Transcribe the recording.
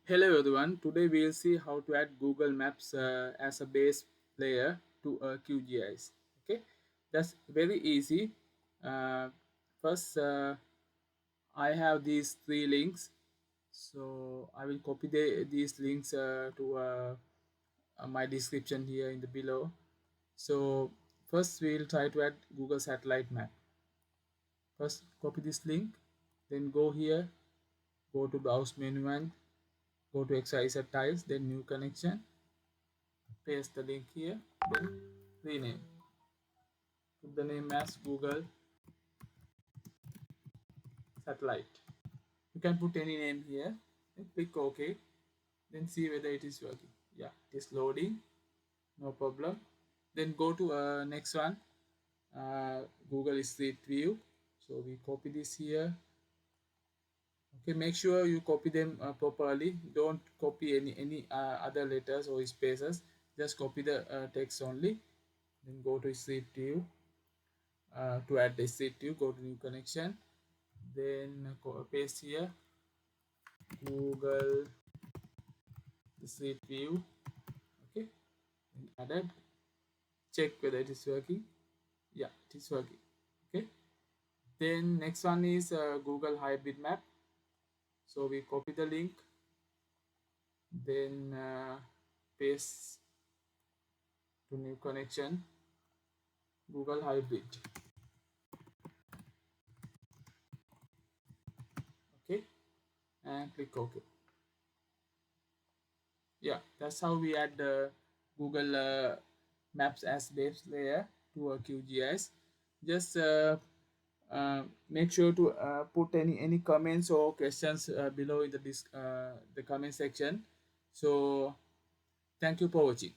Hello everyone, today we'll see how to add Google Maps as a base layer to a QGIS. Okay, that's very easy. Uh, First, I have these three links, so I will copy these links to my description here in the below. So first we'll try to add Google Satellite Map. First, copy this link, then go here, go to Browse menu and go to XYZ Tiles, then New Connection. Paste the link here, then rename. Put the name as Google Satellite. You can put any name here. Then click OK. Then see whether it is working. Yeah, it is loading. No problem. Then go to next one. Google Street View. So we copy this here. Okay, make sure you copy them properly. Don't copy any other letters or spaces. Just copy the text only. Then go to Street View. To add the street view, go to new connection, then paste here Google street view. Okay, and added. Check whether it is working. Yeah, it is working. Okay, then next one is Google hybrid map. So we copy the link, then paste to new connection Google hybrid. Okay, and click OK. Yeah, that's how we add the Google Maps as base layer to a QGIS. Just make sure to put any comments or questions below in the comment section. So thank you for watching.